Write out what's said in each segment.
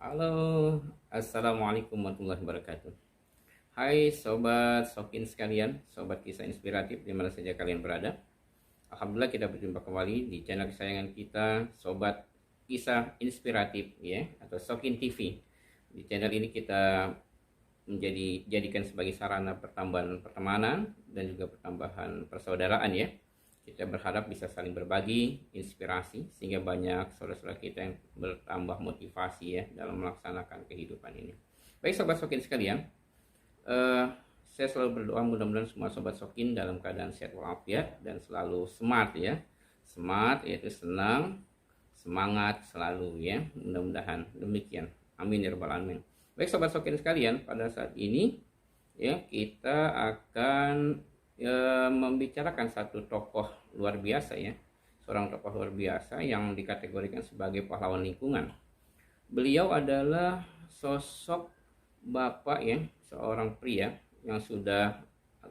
Halo, assalamualaikum warahmatullahi wabarakatuh. Hai sobat Sokin sekalian, sobat kisah inspiratif di mana saja kalian berada. Alhamdulillah kita berjumpa kembali di channel kesayangan kita, sobat kisah inspiratif ya, atau Sokin TV. Di channel ini kita jadikan sebagai sarana pertambahan pertemanan dan juga pertambahan persaudaraan ya. Kita berharap bisa saling berbagi inspirasi sehingga banyak saudara-saudara kita yang bertambah motivasi ya dalam melaksanakan kehidupan ini. Baik sobat Sokin sekalian, saya selalu berdoa mudah-mudahan semua sobat Sokin dalam keadaan sehat walafiat dan selalu smart ya. Smart yaitu senang, semangat selalu ya. Mudah-mudahan demikian. Amin ya rabbal alamin. Baik sobat Sokin sekalian, pada saat ini ya kita akan membicarakan satu tokoh luar biasa ya, seorang tokoh luar biasa yang dikategorikan sebagai pahlawan lingkungan. Beliau adalah sosok bapak ya, seorang pria yang sudah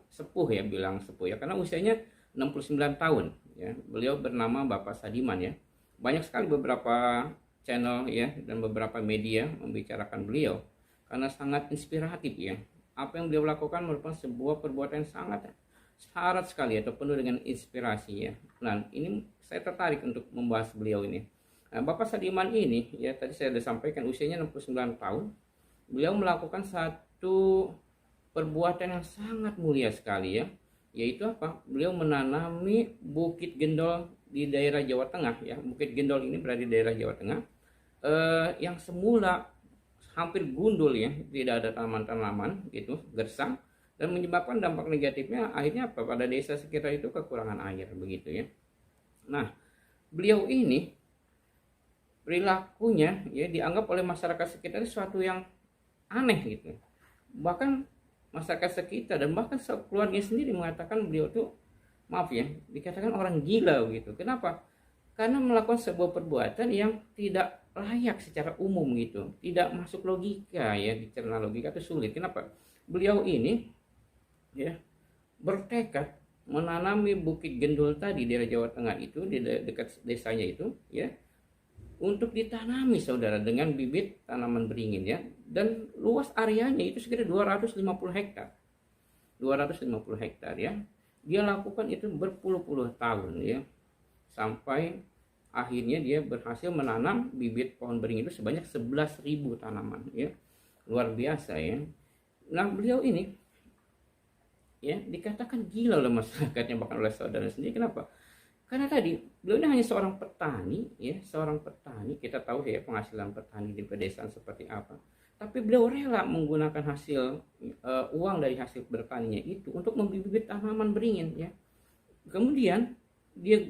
sepuh ya, bilang sepuh ya, karena usianya 69 tahun ya. Beliau bernama Bapak Sadiman ya. Banyak sekali beberapa channel ya dan beberapa media membicarakan beliau karena sangat inspiratif ya. Apa yang beliau lakukan merupakan sebuah perbuatan yang sangat syarat sekali atau penuh dengan inspirasi ya. Nah, ini saya tertarik untuk membahas beliau ini. Nah, Bapak Sadiman ini ya, tadi saya sudah sampaikan usianya 69 tahun. Beliau melakukan satu perbuatan yang sangat mulia sekali ya, yaitu apa? Beliau menanami Bukit Gendol di daerah Jawa Tengah ya. Bukit Gendol ini berada di daerah Jawa Tengah, yang semula hampir gundul ya, tidak ada tanaman-tanaman gitu, gersang, dan menyebabkan dampak negatifnya akhirnya apa, pada desa sekitar itu kekurangan air begitu ya. Nah, beliau ini perilakunya ya dianggap oleh masyarakat sekitar sesuatu yang aneh gitu. Bahkan masyarakat sekitar dan bahkan keluarga sendiri mengatakan beliau tuh, maaf ya, dikatakan orang gila gitu. Kenapa? Karena melakukan sebuah perbuatan yang tidak layak secara umum gitu, tidak masuk logika ya, dicerna logika itu sulit. Kenapa? Beliau ini ya bertekad menanami Bukit Gendul tadi di daerah Jawa Tengah itu, di dekat desanya itu ya, untuk ditanami saudara dengan bibit tanaman beringin ya, dan luas areanya itu sekitar 250 hektar 250 hektar ya. Dia lakukan itu berpuluh-puluh tahun ya, sampai akhirnya dia berhasil menanam bibit pohon beringin itu sebanyak 11.000 tanaman ya. Luar biasa ya. Nah, beliau ini ya dikatakan gila oleh masyarakatnya, bahkan oleh saudara sendiri. Kenapa? Karena tadi beliau ini hanya seorang petani ya, seorang petani. Kita tahu ya penghasilan petani di pedesaan seperti apa. Tapi beliau rela menggunakan hasil uang dari hasil bertaninya itu untuk membeli bibit tanaman beringin ya. Kemudian dia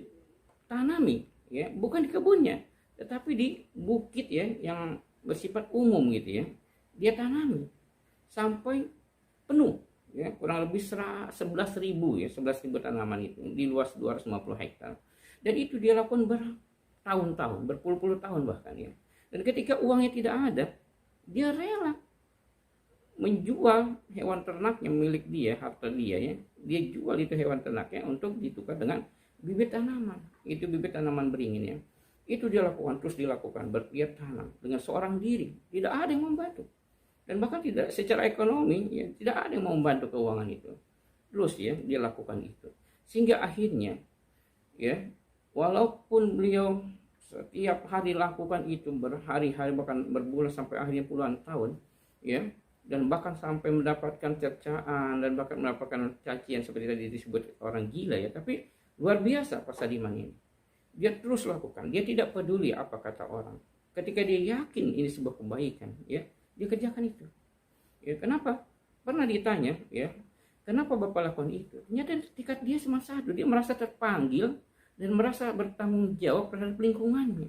tanami ya, bukan di kebunnya, tetapi di bukit ya yang bersifat umum gitu ya. Dia tanami sampai penuh ya, kurang lebih 11.000 ya, 11.000 tanaman itu di luas 250 hektar. Dan itu dia lakukan bertahun-tahun, berpuluh-puluh tahun bahkan ya. Dan ketika uangnya tidak ada, dia rela menjual hewan ternaknya milik dia, harta dia ya. Dia jual itu hewan ternaknya untuk ditukar dengan bibit tanaman. Itu bibit tanaman beringin ya. Itu dia lakukan, terus dilakukan, bertiap tanam dengan seorang diri, tidak ada yang membantu. Dan bahkan tidak secara ekonomi ya, tidak ada yang mau membantu keuangan itu. Terus ya dia lakukan itu, sehingga akhirnya ya, walaupun beliau setiap hari lakukan itu berhari-hari bahkan berbulan sampai akhirnya puluhan tahun ya, dan bahkan sampai mendapatkan cercaan dan bahkan mendapatkan cacian seperti tadi disebut orang gila ya, tapi luar biasa Pak Sadiman ini. Dia terus lakukan, dia tidak peduli apa kata orang. Ketika dia yakin ini sebuah kebaikan ya, dia kerjakan itu ya. Kenapa? Pernah ditanya ya, kenapa Bapak lakukan itu? Ternyata ketika dia semasa itu dia merasa terpanggil dan merasa bertanggung jawab terhadap lingkungannya,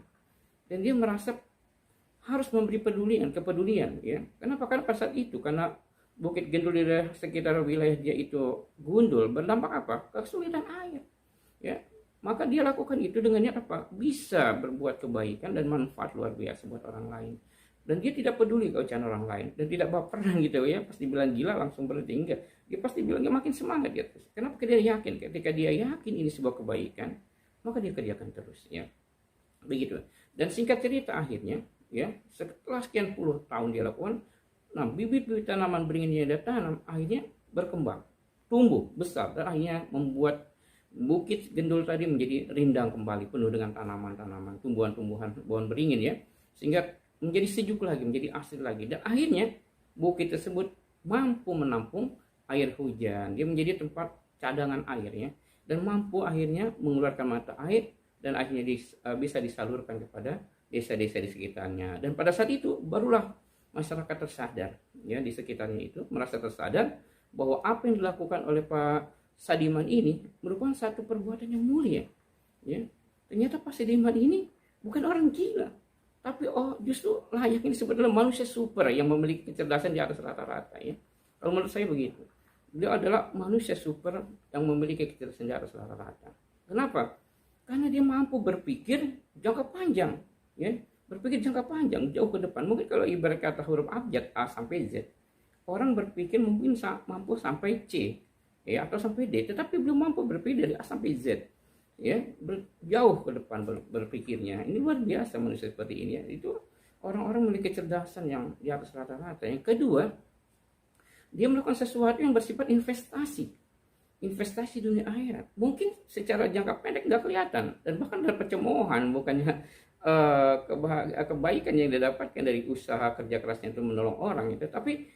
dan dia merasa harus memberi kepedulian ya. Kenapa? Karena pada saat itu, karena Bukit Gendul di sekitar wilayah dia itu gundul, berdampak apa? Kesulitan air ya. Maka dia lakukan itu dengan niat apa? Bisa berbuat kebaikan dan manfaat luar biasa buat orang lain. Dan dia tidak peduli keucapan orang lain, dan tidak baperan gitu ya, pasti bilang gila langsung berhenti, enggak. Dia pasti bilangnya makin semangat dia terus. Kenapa? Dia yakin, ketika dia yakin ini sebuah kebaikan, maka dia kerjakan terus ya. Begitu. Dan singkat cerita akhirnya ya setelah sekian puluh tahun dia lakukan, nah bibit-bibit tanaman beringin yang dia tanam akhirnya berkembang, tumbuh besar, dan akhirnya membuat Bukit Gendul tadi menjadi rindang kembali, penuh dengan tanaman-tanaman, tumbuhan-tumbuhan pohon beringin ya, sehingga menjadi sejuk lagi, menjadi asri lagi, dan akhirnya bukit tersebut mampu menampung air hujan, dia menjadi tempat cadangan airnya, dan mampu akhirnya mengeluarkan mata air, dan akhirnya bisa disalurkan kepada desa-desa di sekitarnya. Dan pada saat itu barulah masyarakat tersadar ya, di sekitarnya itu merasa tersadar bahwa apa yang dilakukan oleh Pak Sadiman ini merupakan satu perbuatan yang mulia ya. Ternyata Pak Sadiman ini bukan orang gila, tapi justru layaknya disebut adalah manusia super yang memiliki kecerdasan di atas rata-rata ya. Kalau menurut saya begitu, dia adalah manusia super yang memiliki kecerdasan di atas rata-rata. Kenapa? Karena dia mampu berpikir jangka panjang ya, berpikir jangka panjang jauh ke depan. Mungkin kalau ibarat kata huruf abjad A sampai Z, orang berpikir mungkin mampu sampai C ya, atau sampai D, tetapi belum mampu berpikir dari A sampai Z ya, jauh ke depan berpikirnya. Ini luar biasa manusia seperti ini ya. Itu orang-orang memiliki kecerdasan yang di atas rata-rata. Yang kedua, dia melakukan sesuatu yang bersifat investasi dunia akhirat. Mungkin secara jangka pendek nggak kelihatan, dan bahkan dapat cemoohan, bukannya kebaikan yang dia dapatkan dari usaha kerja kerasnya itu menolong orang itu, tapi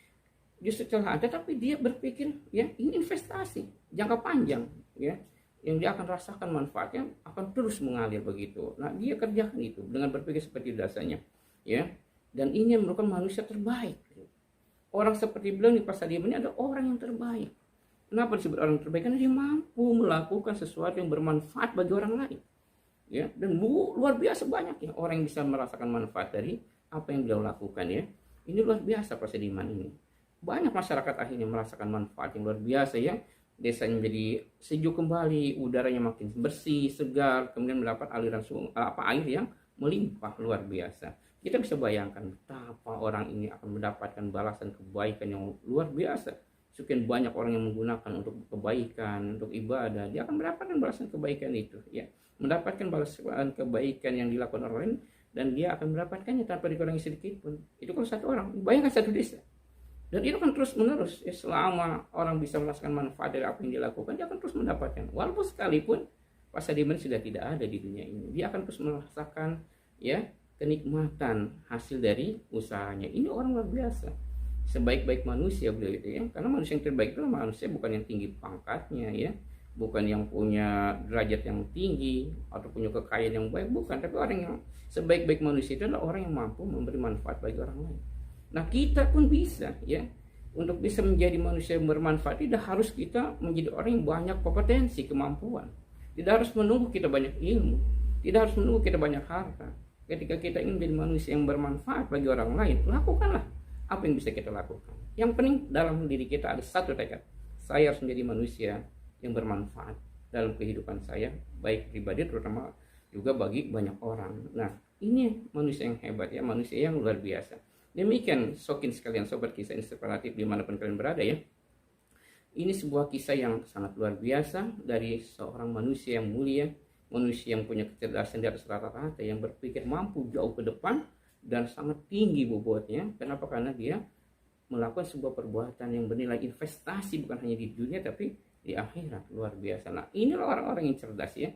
justru celah ada. Tapi dia berpikir ya, ini investasi jangka panjang ya, yang dia akan rasakan manfaatnya akan terus mengalir begitu. Nah, dia kerjakan itu dengan berpikir seperti dasarnya ya, dan ini merupakan manusia terbaik. Orang seperti beliau nih, Pak Sadiman ini adalah orang yang terbaik. Kenapa disebut orang terbaik? Karena dia mampu melakukan sesuatu yang bermanfaat bagi orang lain ya, dan luar biasa banyaknya orang yang bisa merasakan manfaat dari apa yang beliau lakukan ya. Ini luar biasa Pak Sadiman ini. Banyak masyarakat akhirnya merasakan manfaat yang luar biasa ya. Desanya menjadi sejuk kembali, udaranya makin bersih, segar, kemudian mendapat aliran air yang melimpah luar biasa. Kita bisa bayangkan betapa orang ini akan mendapatkan balasan kebaikan yang luar biasa. Sekian banyak orang yang menggunakan untuk kebaikan, untuk ibadah, dia akan mendapatkan balasan kebaikan itu ya, mendapatkan balasan kebaikan yang dilakukan orang lain, dan dia akan mendapatkannya tanpa dikurangi sedikit pun. Itu kalau satu orang, bayangkan satu desa. Dan itu kan terus menerus ya, selama orang bisa merasakan manfaat dari apa yang dilakukan, dia akan terus mendapatkan. Walaupun sekalipun Pak Sadiman sudah tidak ada di dunia ini, dia akan terus merasakan ya kenikmatan hasil dari usahanya. Ini orang luar biasa, sebaik-baik manusia beliau itu ya. Karena manusia yang terbaik itu manusia bukan yang tinggi pangkatnya ya, bukan yang punya derajat yang tinggi atau punya kekayaan yang baik, bukan. Tapi orang yang sebaik-baik manusia itu adalah orang yang mampu memberi manfaat bagi orang lain. Nah, kita pun bisa ya, untuk bisa menjadi manusia yang bermanfaat tidak harus kita menjadi orang yang banyak kompetensi, kemampuan. Tidak harus menunggu kita banyak ilmu, tidak harus menunggu kita banyak harta. Ketika kita ingin menjadi manusia yang bermanfaat bagi orang lain, lakukanlah apa yang bisa kita lakukan. Yang penting dalam diri kita ada satu tekad, saya harus menjadi manusia yang bermanfaat dalam kehidupan saya, baik pribadi terutama juga bagi banyak orang. Nah, ini manusia yang hebat ya, manusia yang luar biasa. Demikian sokin sekalian sobat kisah inspiratif dimanapun kalian berada ya. Ini sebuah kisah yang sangat luar biasa dari seorang manusia yang mulia, manusia yang punya kecerdasan di atas rata-rata, yang berpikir mampu jauh ke depan dan sangat tinggi bobotnya. Kenapa? Karena dia melakukan sebuah perbuatan yang bernilai investasi, bukan hanya di dunia tapi di akhirat. Luar biasa. Nah, inilah orang-orang yang cerdas ya.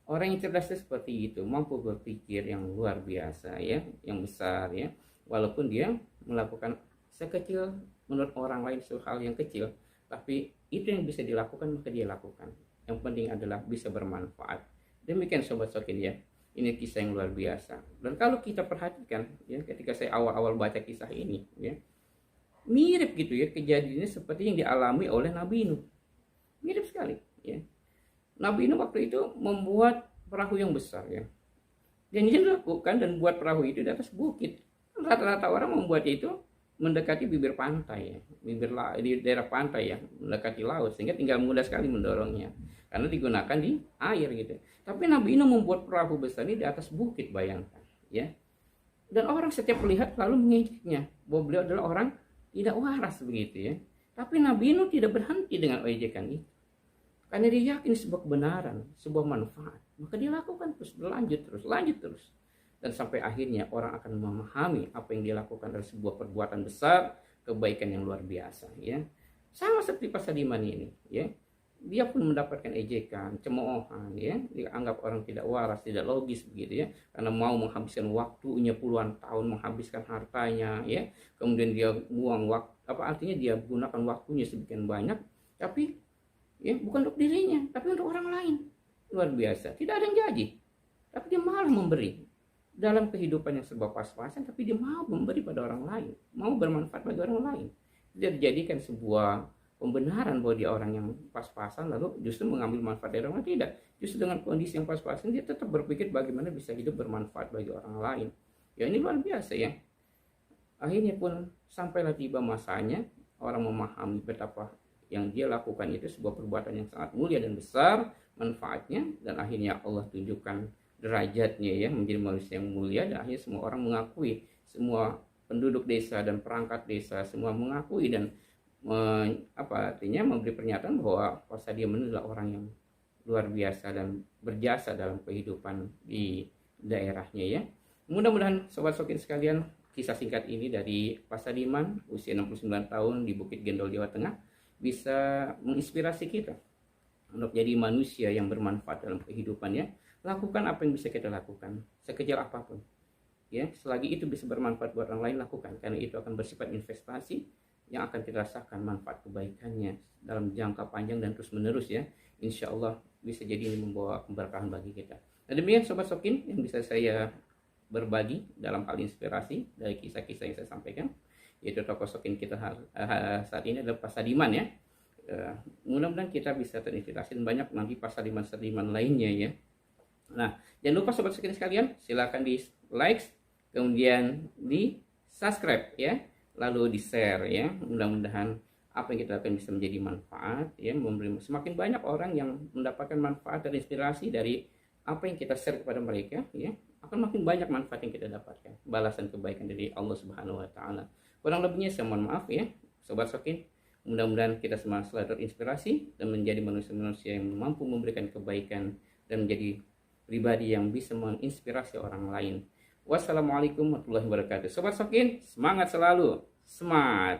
Orang yang cerdas seperti itu, mampu berpikir yang luar biasa ya, yang besar ya. Walaupun dia melakukan sekecil menurut orang lain suatu hal yang kecil, tapi itu yang bisa dilakukan maka dia lakukan. Yang penting adalah bisa bermanfaat. Demikian sobat sokin ya. Ini kisah yang luar biasa. Dan kalau kita perhatikan ya, ketika saya awal-awal baca kisah ini ya, mirip gitu ya kejadiannya seperti yang dialami oleh Nabi Nuh. Mirip sekali ya. Nabi Nuh waktu itu membuat perahu yang besar ya. Dan dia lakukan dan buat perahu itu di atas bukit. Rata-rata orang membuat itu mendekati bibir pantai ya, di daerah pantai ya, mendekati laut, sehingga tinggal mudah sekali mendorongnya karena digunakan di air gitu. Tapi Nabi Nuh membuat perahu besar ini di atas bukit, bayangkan ya. Dan orang setiap melihat lalu mengejeknya bahwa beliau adalah orang tidak waras begitu ya. Tapi Nabi Nuh tidak berhenti dengan ejekan itu. Karena dia yakin sebuah kebenaran, sebuah manfaat, maka dia lakukan terus, lanjut terus. dan sampai akhirnya orang akan memahami apa yang dia lakukan adalah sebuah perbuatan besar, kebaikan yang luar biasa, ya. Sama seperti Pak Sadiman ini, ya. Dia pun mendapatkan ejekan, cemoohan, ya, dianggap orang tidak waras, tidak logis begitu, ya, karena mau menghabiskan waktunya puluhan tahun, menghabiskan hartanya, ya, kemudian dia buang waktu, apa artinya dia gunakan waktunya sebagian banyak, tapi ya bukan untuk dirinya, tapi untuk orang lain. Luar biasa, tidak ada yang jadi, tapi dia malah memberi dalam kehidupan yang serba pas-pasan, tapi dia mau memberi pada orang lain, mau bermanfaat bagi orang lain. Dia dijadikan sebuah pembenaran bahwa dia orang yang pas-pasan lalu justru mengambil manfaat dari orang lain. Tidak, justru dengan kondisi yang pas-pasan dia tetap berpikir bagaimana bisa hidup bermanfaat bagi orang lain. Ya ini luar biasa, ya. Akhirnya pun sampailah tiba masanya orang memahami betapa yang dia lakukan itu sebuah perbuatan yang sangat mulia dan besar manfaatnya, dan akhirnya Allah tunjukkan derajatnya, ya, menjadi manusia yang mulia, dan akhirnya semua orang mengakui, semua penduduk desa dan perangkat desa semua mengakui dan artinya memberi pernyataan bahwa Pak Sadiman adalah orang yang luar biasa dan berjasa dalam kehidupan di daerahnya, ya. Mudah-mudahan Sobat Sokin sekalian, kisah singkat ini dari Pak Sadiman usia 69 tahun di Bukit Gendol, Jawa Tengah bisa menginspirasi kita untuk jadi manusia yang bermanfaat dalam kehidupannya. Lakukan apa yang bisa kita lakukan, sekecil apapun, ya, selagi itu bisa bermanfaat buat orang lain, lakukan, karena itu akan bersifat investasi yang akan kita rasakan manfaat kebaikannya dalam jangka panjang dan terus menerus, ya. Insya Allah bisa jadi ini membawa keberkahan bagi kita. Nah, demikian Sobat Sokin yang bisa saya berbagi dalam hal inspirasi dari kisah-kisah yang saya sampaikan, yaitu tokoh Sokin kita saat ini adalah Pak Sadiman, ya. Mudah-mudahan kita bisa terinspirasi dan banyak nanti Pak Sadiman lainnya, ya. Nah, jangan lupa Sobat Sokin sekalian, silakan di like, kemudian di subscribe, ya, lalu di share, ya. Mudah-mudahan apa yang kita lakukan bisa menjadi manfaat, ya, memberi semakin banyak orang yang mendapatkan manfaat dan inspirasi dari apa yang kita share kepada mereka, ya, akan makin banyak manfaat yang kita dapatkan, balasan kebaikan dari Allah Subhanahu wa taala. Kurang lebihnya saya mohon maaf, ya, Sobat Sokin. Mudah-mudahan kita semua selalu terinspirasi dan menjadi manusia-manusia yang mampu memberikan kebaikan dan menjadi pribadi yang bisa menginspirasi orang lain. Wassalamualaikum warahmatullahi wabarakatuh. Sobat Sokin, semangat selalu. Semangat.